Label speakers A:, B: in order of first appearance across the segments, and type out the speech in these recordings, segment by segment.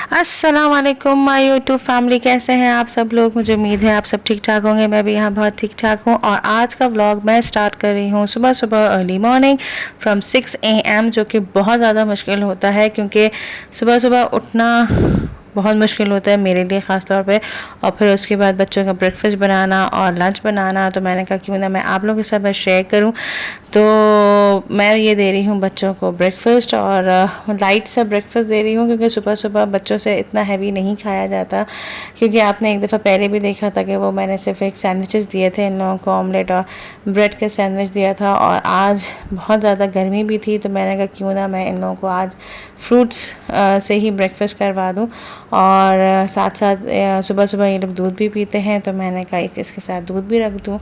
A: अस्सलाम वालेकुम my YouTube family, कैसे हैं आप सब लोग। मुझे उम्मीद है आप सब ठीक ठाक होंगे। मैं भी यहाँ बहुत ठीक ठाक हूँ। और आज का व्लॉग मैं स्टार्ट कर रही हूँ सुबह सुबह अर्ली मॉर्निंग फ्रॉम 6 AM, जो कि बहुत ज़्यादा मुश्किल होता है क्योंकि सुबह सुबह उठना बहुत मुश्किल होता है मेरे लिए ख़ास तौर पे। और फिर उसके बाद बच्चों का ब्रेकफास्ट बनाना और लंच बनाना, तो मैंने कहा क्यों ना मैं आप लोगों के साथ शेयर करूं। तो मैं ये दे रही हूँ बच्चों को ब्रेकफास्ट, और लाइट सा ब्रेकफास्ट दे रही हूँ क्योंकि सुबह सुबह बच्चों से इतना हैवी नहीं खाया जाता। क्योंकि आपने एक दफ़ा पहले भी देखा था कि वो मैंने सिर्फ एक सैंडविचेस दिए थे इन लोगों को, ऑमलेट और ब्रेड के सैंडविच दिया था। और आज बहुत ज़्यादा गर्मी भी थी, तो मैंने कहा क्यों ना मैं इन लोगों को आज फ्रूट्स से ही ब्रेकफास्ट करवा दूँ। और साथ साथ सुबह सुबह ये लोग दूध भी पीते हैं, तो मैंने कहा इसके साथ दूध भी रख दूँ।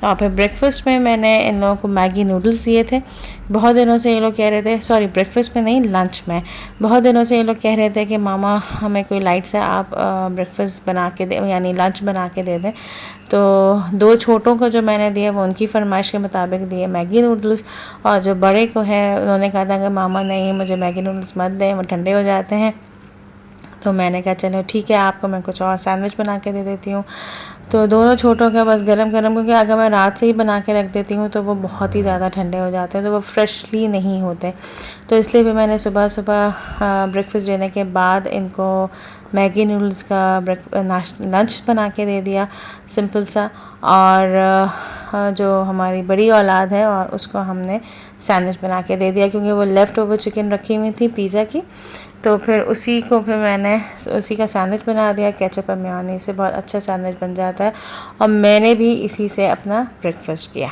A: और फिर ब्रेकफास्ट में मैंने इन लोगों को मैगी नूडल्स दिए थे। बहुत दिनों से ये लोग कह रहे थे, सॉरी ब्रेकफास्ट में नहीं, लंच में। बहुत दिनों से ये लोग कह रहे थे कि मामा हमें कोई लाइट सा आप ब्रेकफास्ट बना के दे, यानी लंच बना के दे दें। तो दो छोटों को जो मैंने दिया वो उनकी फरमाइश के मुताबिक दिए मैगी नूडल्स। और जो बड़े को है उन्होंने कहा था कि मामा नहीं, मुझे मैगी नूडल्स मत दें, वो ठंडे हो जाते हैं। तो मैंने कहा चलो ठीक है, आपको मैं कुछ और सैंडविच बना के दे देती हूँ। तो दोनों छोटों का बस गरम गरम, क्योंकि अगर मैं रात से ही बना के रख देती हूँ तो वो बहुत ही ज़्यादा ठंडे हो जाते हैं, तो वो फ्रेशली नहीं होते। तो इसलिए भी मैंने सुबह सुबह ब्रेकफास्ट देने के बाद इनको मैगी नूडल्स का लंच बना के दे दिया, सिंपल सा। और जो हमारी बड़ी औलाद है और उसको हमने सैंडविच बना के दे दिया, क्योंकि वो लेफ़्ट ओवर चिकन रखी हुई थी पिज़्ज़ा की। तो फिर उसी को फिर मैंने उसी का सैंडविच बना दिया केचप और मेयोनीज से। बहुत अच्छा सैंडविच बन जाता है। और मैंने भी इसी से अपना ब्रेकफास्ट किया।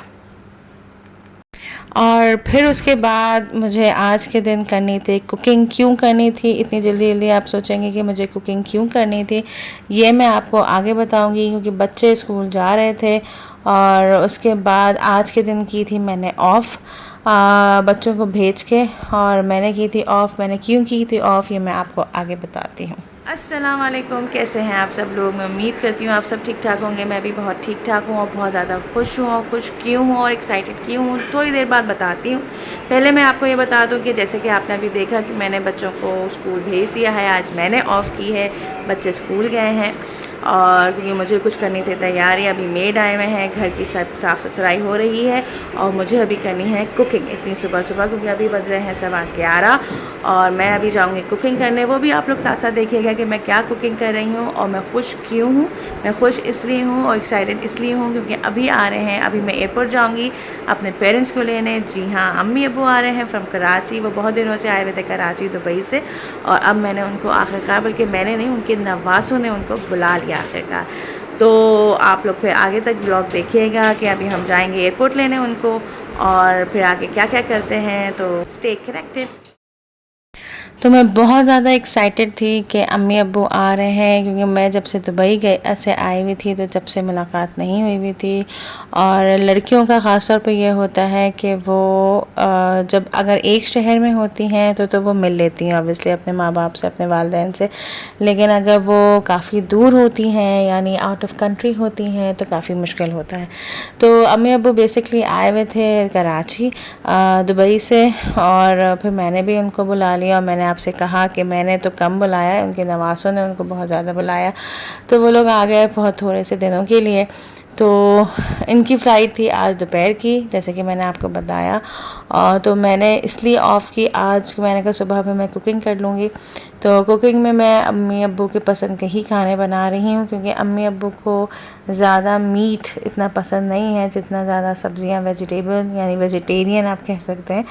A: और फिर उसके बाद मुझे आज के दिन करनी थी कुकिंग। क्यों करनी थी इतनी जल्दी जल्दी, आप सोचेंगे कि मुझे कुकिंग क्यों करनी थी, ये मैं आपको आगे बताऊंगी। क्योंकि बच्चे स्कूल जा रहे थे और उसके बाद आज के दिन की थी मैंने ऑफ़ बच्चों को भेज के। और मैंने की थी ऑफ़, मैंने क्यों की थी ऑफ़ ये मैं आपको आगे बताती हूँ। अस्सलाम वालेकुम, कैसे हैं आप सब लोग। मैं उम्मीद करती हूँ आप सब ठीक ठाक होंगे। मैं भी बहुत ठीक ठाक हूँ और बहुत ज़्यादा खुश हूँ। और खुश क्यों हूँ और एक्साइटेड क्यों हूँ थोड़ी देर बाद बताती हूँ। पहले मैं आपको ये बता दूँ कि जैसे कि आपने अभी देखा कि मैंने बच्चों को स्कूल भेज दिया है। आज मैंने ऑफ़ की है, बच्चे स्कूल गए हैं। और क्योंकि मुझे कुछ करनी थी तैयारी, अभी मेड आए हुए हैं, घर की सब साफ़ सुथराई हो रही है और मुझे अभी करनी है कुकिंग इतनी सुबह सुबह, क्योंकि अभी बज रहे हैं 11:15 और मैं अभी जाऊंगी कुकिंग करने। वो भी आप लोग साथ साथ देखिएगा कि मैं क्या कुकिंग कर रही हूँ। और मैं खुश क्यों हूँ, मैं खुश इसलिए हूँ और एक्साइटेड इसलिए हूँ क्योंकि अभी आ रहे हैं, अभी मैं एयरपोर्ट जाऊँगी अपने पेरेंट्स को लेने। जी हाँ, अम्मी अबू आ रहे हैं फ्रॉम कराची। वो बहुत दिनों से आए हुए थे कराची दुबई से, और अब मैंने उनको आखिरकार, बल्कि मैंने नहीं, उनके नवासों ने उनको बुला लिया आखिरकार। तो आप लोग फिर आगे तक ब्लॉग देखिएगा कि अभी हम जाएंगे एयरपोर्ट लेने उनको, और फिर आगे क्या क्या करते हैं। तो स्टे कनेक्टेड। तो मैं बहुत ज़्यादा एक्साइटेड थी कि अम्मी अब्बू आ रहे हैं, क्योंकि मैं जब से दुबई गई से आई हुई थी तो जब से मुलाकात नहीं हुई हुई थी। और लड़कियों का ख़ास तौर पे ये होता है कि वो जब अगर एक शहर में होती हैं तो वो मिल लेती हैं ऑब्वियसली अपने माँ बाप से, अपने वालिदैन से। लेकिन अगर वो काफ़ी दूर होती हैं, यानी आउट ऑफ कंट्री होती हैं, तो काफ़ी मुश्किल होता है। तो अम्मी अब्बू बेसिकली आए हुए थे कराची दुबई से, और फिर मैंने भी उनको बुला लिया। और मैंने आपसे कहा कि मैंने तो कम बुलाया, उनके नवासों ने उनको बहुत ज़्यादा बुलाया, तो वो लोग आ गए बहुत थोड़े से दिनों के लिए। तो इनकी फ़्लाइट थी आज दोपहर की, जैसे कि मैंने आपको बताया। और तो मैंने इसलिए ऑफ़ की आज, मैंने कहा सुबह में मैं कुकिंग कर लूँगी। तो कुकिंग में मैं अम्मी अब्बू के पसंद के ही खाने बना रही हूँ, क्योंकि अम्मी अब्बू को ज़्यादा मीट इतना पसंद नहीं है जितना ज़्यादा सब्ज़ियाँ, वेजिटेबल यानी वेजिटेरियन आप कह सकते हैं,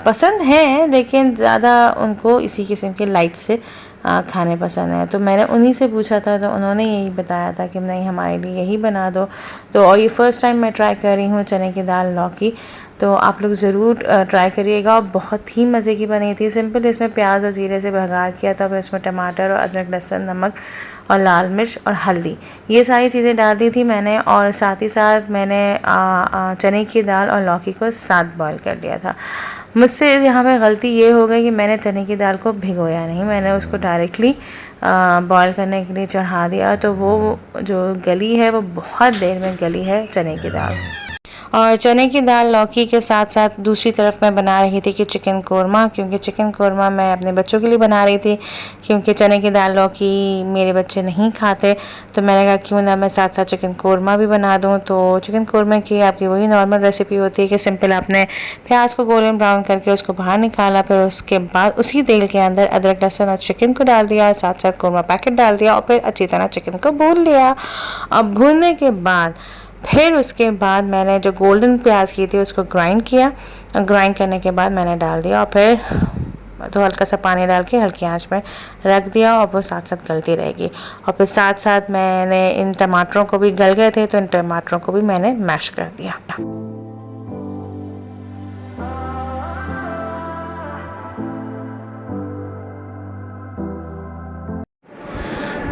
A: पसंद हैं, लेकिन ज़्यादा उनको इसी किस्म के लाइट से खाने पसंद है। तो मैंने उन्हीं से पूछा था, तो उन्होंने यही बताया था कि नहीं हमारे लिए यही बना दो। तो और ये फ़र्स्ट टाइम मैं ट्राई कर रही हूँ चने की दाल लौकी, तो आप लोग ज़रूर ट्राई करिएगा। और बहुत ही मज़े की बनी थी। सिंपल इसमें प्याज और ज़ीरे से बघार किया था, फिर इसमें टमाटर और अदरक, लहसुन, नमक और लाल मिर्च और हल्दी, ये सारी चीज़ें डाल दी थी मैंने। और साथ ही साथ मैंने चने की दाल और लौकी को साथ बॉईल कर लिया था। मुझसे यहाँ पे गलती ये हो गई कि मैंने चने की दाल को भिगोया नहीं, मैंने उसको डायरेक्टली बॉईल करने के लिए चढ़ा दिया। तो वो जो गली है वो बहुत देर में गली है चने की दाल। और चने की दाल लौकी के साथ साथ दूसरी तरफ मैं बना रही थी कि चिकन कोरमा, क्योंकि चिकन कोरमा मैं अपने बच्चों के लिए बना रही थी, क्योंकि चने की दाल लौकी मेरे बच्चे नहीं खाते। तो मैंने कहा क्यों ना मैं साथ साथ चिकन कोरमा भी बना दूं। तो चिकन कोरमा की आपकी वही नॉर्मल रेसिपी होती है कि सिंपल आपने प्याज को गोल्डन ब्राउन करके उसको बाहर निकाला, फिर उसके बाद उसी तेल के अंदर अदरक लहसुन और चिकन को डाल दिया, साथ साथ कोरमा पैकेट डाल दिया और फिर अच्छी तरह चिकन को भून लिया। अब भूनने के बाद फिर उसके बाद मैंने जो गोल्डन प्याज की थी उसको ग्राइंड किया, और ग्राइंड करने के बाद मैंने डाल दिया और फिर तो हल्का सा पानी डाल के हल्की आंच में रख दिया और वो साथ साथ गलती रहेगी। और फिर साथ साथ मैंने इन टमाटरों को भी गल गए थे तो इन टमाटरों को भी मैंने मैश कर दिया।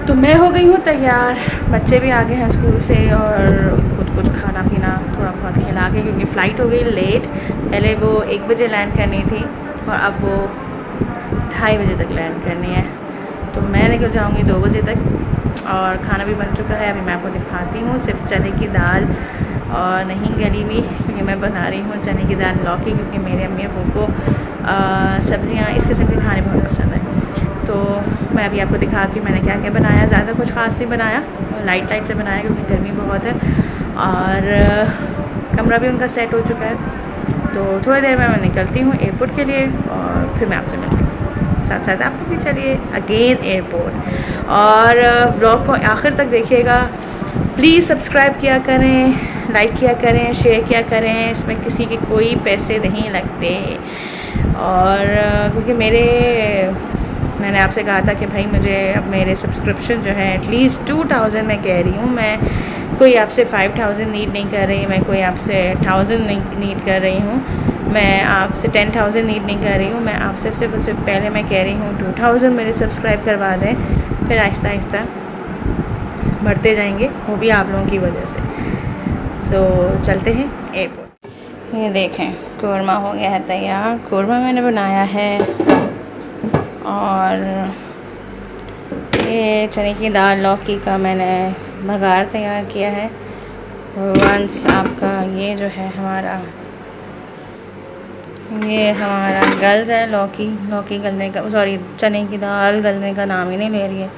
A: तो मैं हो गई हूँ तैयार, बच्चे भी आ गए हैं स्कूल से और कुछ खाना पीना थोड़ा बहुत खिला के, क्योंकि फ़्लाइट हो गई लेट। पहले वो 1 बजे लैंड करनी थी और अब वो 2:30 बजे तक लैंड करनी है। तो मैं निकल जाऊँगी 2 बजे तक और खाना भी बन चुका है। अभी मैं आपको दिखाती हूँ, सिर्फ चने की दाल और नहीं गली हुई, क्योंकि मैं बना रही हूँ चने की दाल लौकी, क्योंकि मेरे अम्मी अबू को सब्ज़ियाँ इस किस्म के खाने बहुत पसंद है। तो मैं अभी आपको दिखाती हूँ मैंने क्या क्या बनाया। ज़्यादा कुछ ख़ास नहीं बनाया, लाइट से बनाया क्योंकि गर्मी बहुत है और कमरा भी उनका सेट हो चुका है। तो थोड़ी देर में मैं निकलती हूँ एयरपोर्ट के लिए और फिर मैं आपसे मिलती हूँ। साथ साथ आप भी चलिए अगेन एयरपोर्ट और व्लॉग को आखिर तक देखिएगा। प्लीज़ सब्सक्राइब किया करें, लाइक किया करें, शेयर किया करें, इसमें किसी के कोई पैसे नहीं लगते। और क्योंकि मैंने आपसे कहा था कि भाई मुझे अब मेरे सब्सक्रिप्शन जो है एटलीस्ट 2000 मैं कह रही हूँ, मैं कोई आपसे 5000 नीड नहीं कर रही, मैं कोई आपसे 1000 नहीं नीड कर रही हूँ, मैं आपसे 10,000 नीड नहीं कर रही हूँ। मैं आपसे सिर्फ और सिर्फ पहले मैं कह रही हूँ 2000 मेरे सब्सक्राइब करवा दें, फिर आहिस्ता आहिस्ता बढ़ते जाएंगे, वो भी आप लोगों की वजह से। सो चलते हैं एयरपोर्ट। ये देखें कोरमा हो गया है तैयार। कोरमा मैंने बनाया है और ये चने की दाल लौकी का मैंने बघार तैयार किया है। वंस आपका ये जो है ये हमारा गल जाए, लौकी गलने का, सॉरी चने की दाल गलने का नाम ही नहीं ले रही है,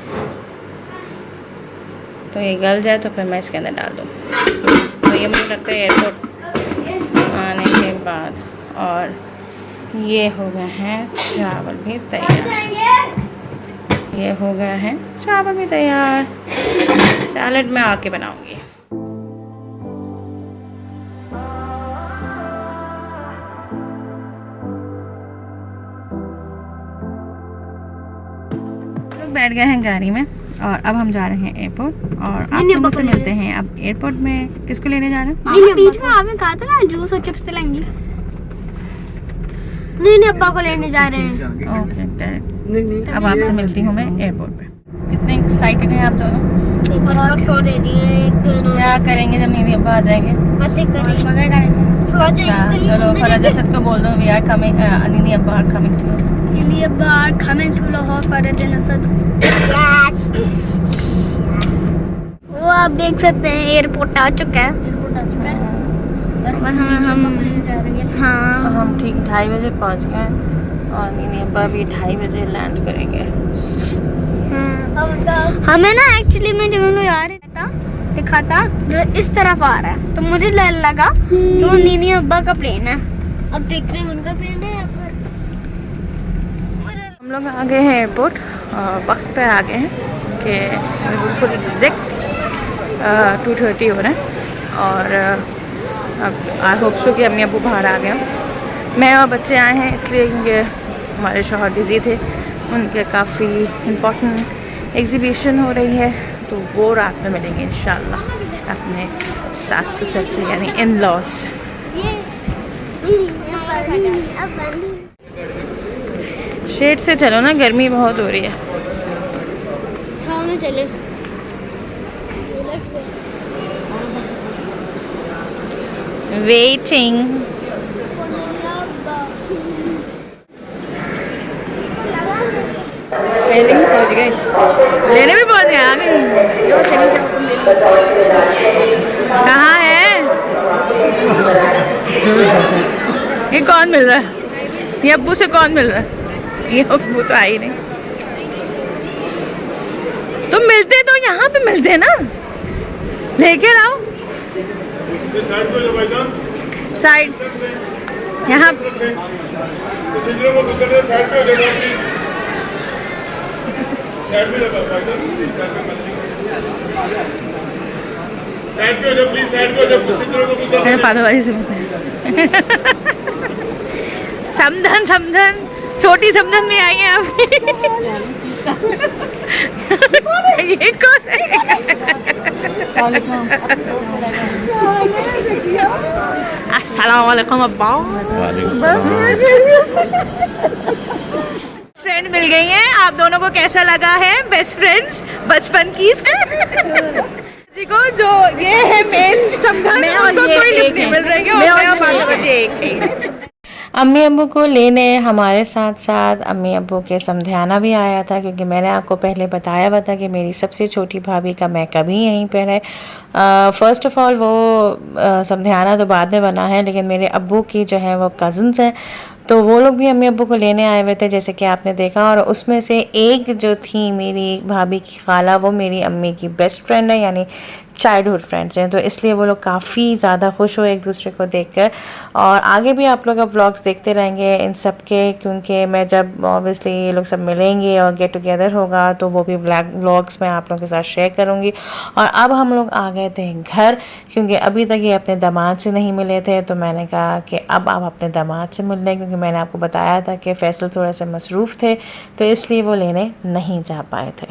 A: तो ये गल जाए तो फिर मैं इसके अंदर डाल दूँ। तो ये मुझे लगता है एयरपोर्ट आने के बाद। और ये हो गए हैं चावल भी तैयार, ये हो गया है चावल भी तैयार। सैलड में आके बनाऊंगी। लोग बैठ गए हैं गाड़ी में और अब हम जा रहे हैं एयरपोर्ट और आप लोगों से मिलते हैं। अब एयरपोर्ट में किसको लेने जा रहे हैं?
B: बीच में आपने कहा था ना जूस और चिप्स लेंगी। नहीं अब्बा को लेने जा रहे हैं।
A: ओके, अब आपसे मिलती हूँ मैं एयरपोर्ट पे। कितने एक्साइटेड हैं आप दोनों?
B: दे दिए।
A: क्या करेंगे जब नीदी अब्बा आ जाएंगे? चलो फराजत को बोल दो वी आर कमिंग, नीदी अब्बा आर कमिंग टू।
B: नीदी अब्बा आर कमिंग टू लाहौर फराजत। वो आप देख सकते हैं एयरपोर्ट आ चुका है।
A: हम ठीक 2:30 बजे पहुँच गए और नीनी अब्बा भी 2:30 बजे लैंड करेंगे।
B: हमें ना एक्चुअली में जब हम लोग आ रहे था दिखा था जो इस तरफ आ रहा है, तो मुझे लगा तो नीनी अब्बा का प्लेन है। अब देखते हैं उनका प्लेन है या फिर।
A: हम लोग आ गए हैं एयरपोर्ट, वक्त पे आ गए हैं कि बिल्कुल एग्जैक्ट 2:30 हो रहा है और अब आई होप सो कि अम्मी अबू बाहर आ गए। मैं और बच्चे आए हैं इसलिए क्योंकि हमारे शौहर बिज़ी थे, उनके काफ़ी इम्पोर्टेंट एग्ज़िबिशन हो रही है, तो वो रात में मिलेंगे इंशाल्लाह अपने सास ससुर से, यानी इन लॉस। शेड से चलो ना, गर्मी बहुत हो रही है।
B: छाँव में चले।
A: वेटिंग। पहले ही पहुंच गए, लेने भी पहुंच गए। आ गए। कहाँ है? ये कौन मिल रहा है? ये अब्बू से कौन मिल रहा है? ये अब्बू तो आई नहीं। तुम मिलते तो यहाँ पे मिलते ना, लेके आओ साइड यहाँ। फादरवाजी से समधन समधन, छोटी समधन में आई हैं आप। ये कौन है? अस्सलाम वालेकुम अब्बा। फ्रेंड मिल गई हैं, आप दोनों को कैसा लगा है? बेस्ट फ्रेंड्स बचपन की जी को जो ये है मेन समधन, उनको कोई लिफ्ट नहीं मिल रही है और मैं फादरवाजी एक थी। अम्मी अब्बू को लेने हमारे साथ साथ अम्मी अब्बू के समधियाना भी आया था, क्योंकि मैंने आपको पहले बताया हुआ था कि मेरी सबसे छोटी भाभी का मैं कभी यहीं पर है। फ़र्स्ट ऑफ़ ऑल वो समधियाना तो बाद में बना है, लेकिन मेरे अब्बू की जो है वो कज़न्स हैं, तो वो लोग भी अम्मी अब्बू को लेने आए हुए थे जैसे कि आपने देखा। और उसमें से एक जो थी मेरी भाभी की खाला, वो मेरी अम्मी की बेस्ट फ्रेंड है, यानी चाइल्डहुड फ्रेंड्स हैं, तो इसलिए वो लोग काफ़ी ज़्यादा खुश हुए एक दूसरे को देखकर। और आगे भी आप लोग अब व्लॉग्स देखते रहेंगे इन सब के, क्योंकि मैं जब ऑब्वियसली ये लोग सब मिलेंगे और गेट टुगेदर होगा तो वो भी व्लॉग्स मैं आप लोगों के साथ शेयर करूँगी। और अब हम लोग आ गए थे घर, क्योंकि अभी तक ये अपने दामाद से नहीं मिले थे, तो मैंने कहा कि अब आप अपने दामाद से मिल लें, क्योंकि मैंने आपको बताया था कि फैसल थोड़ा सा मसरूफ़ थे, तो इसलिए वो लेने नहीं जा पाए थे।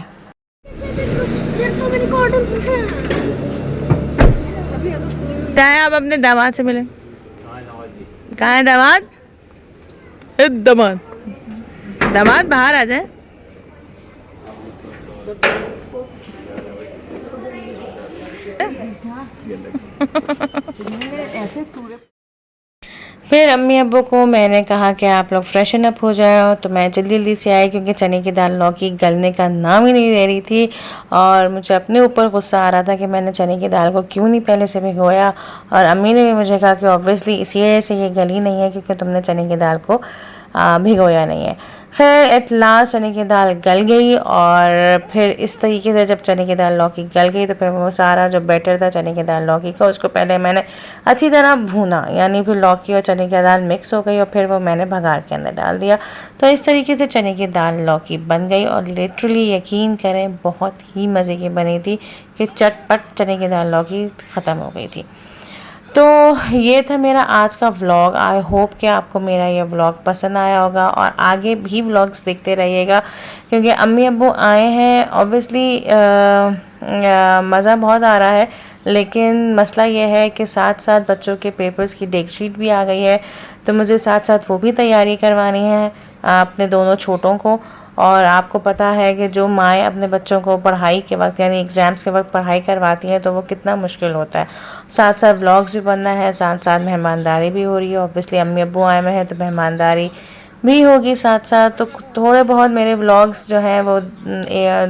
A: क्या है, आप अपने दामाद से मिले? कहाँ है दामाद? दामाद दामाद बाहर आ जाए। फिर अम्मी अब्बू को मैंने कहा कि आप लोग फ्रेशन अप हो जाओ, तो मैं जल्दी जल्दी से आई, क्योंकि चने की दाल लौकी गलने का नाम ही नहीं ले रही थी। और मुझे अपने ऊपर गुस्सा आ रहा था कि मैंने चने की दाल को क्यों नहीं पहले से भिगोया। और अम्मी ने भी मुझे कहा कि ऑब्वियसली इसी वजह से ये गली नहीं है, क्योंकि तुमने चने की दाल को भिगोया नहीं है। खैर एट लास्ट चने की दाल गल गई, और फिर इस तरीके से जब चने की दाल लौकी गल गई, तो फिर वो सारा जो बैटर था चने की दाल लौकी का, उसको पहले मैंने अच्छी तरह भूना, यानी फिर लौकी और चने की दाल मिक्स हो गई, और फिर वो मैंने भगार के अंदर डाल दिया। तो इस तरीके से चने की दाल लौकी बन गई, और लिटरली यकीन करें बहुत ही मज़े की बनी थी कि चटपट चने की दाल लौकी ख़त्म हो गई थी। तो ये था मेरा आज का व्लॉग। आई होप कि आपको मेरा ये व्लॉग पसंद आया होगा, और आगे भी व्लॉग्स देखते रहिएगा, क्योंकि अम्मी अब्बू आए हैं। ऑब्वियसली मज़ा बहुत आ रहा है, लेकिन मसला ये है कि साथ साथ बच्चों के पेपर्स की डेट शीट भी आ गई है, तो मुझे साथ साथ वो भी तैयारी करवानी है अपने दोनों छोटों को। और आपको पता है कि जो माएँ अपने बच्चों को पढ़ाई के वक्त यानी एग्ज़ाम्स के वक्त पढ़ाई करवाती हैं, तो वो कितना मुश्किल होता है। साथ साथ व्लॉग्स भी बनना है, साथ साथ मेहमानदारी भी हो रही है। ऑब्वियसली अम्मी अब्बू आए हुए हैं, तो मेहमानदारी भी होगी साथ साथ। तो थोड़े बहुत मेरे व्लॉग्स जो हैं वो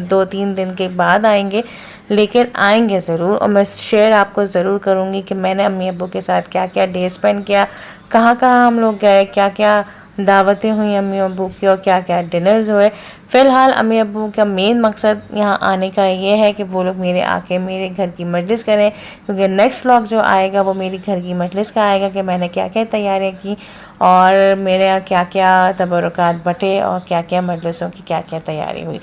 A: 2-3 दिन के बाद आएंगे, लेकिन आएंगे ज़रूर, और मैं शेयर आपको ज़रूर करूँगी कि मैंने अम्मी अब्बू के साथ क्या क्या डे स्पेंड किया, कहाँ कहाँ हम लोग गए, क्या क्या दावतें हुई अम्मी अब्बू की, और क्या क्या डिनर्स हुए। फ़िलहाल अम्मी अब्बू का मेन मकसद यहाँ आने का ये है कि वो लोग मेरे आके मेरे घर की मजलिस करें, क्योंकि नेक्स्ट व्लॉग जो आएगा वो मेरी घर की मजलिस का आएगा कि मैंने क्या क्या तैयारियाँ की, और मेरे यहाँ क्या क्या तबरुकात बटे, और क्या क्या मजलिसों की क्या क्या तैयारी हुई।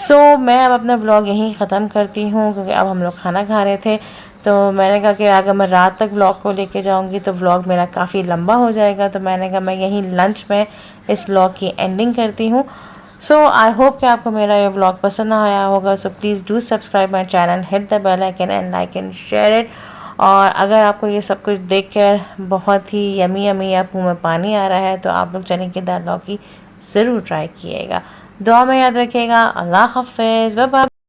A: मैं अब अपना व्लॉग यहीं ख़त्म करती हूँ, क्योंकि अब हम लोग खाना खा रहे थे, तो मैंने कहा कि अगर मैं रात तक व्लॉग को लेके जाऊंगी तो व्लॉग मेरा काफ़ी लंबा हो जाएगा, तो मैंने कहा मैं यहीं लंच में इस व्लॉग की एंडिंग करती हूँ। आई होप कि आपको मेरा ये व्लॉग पसंद आया होगा। So please do subscribe my channel, hit the bell icon and like and share it. और अगर आपको ये सब कुछ देख कर बहुत ही यमी यमी या मुँह में पानी आ रहा है, तो आप लोग चने की दाल लौकी ज़रूर ट्राई कीजिएगा। दुआ में याद रखिएगा। अल्लाह हाफ़िज़, बाय बाय।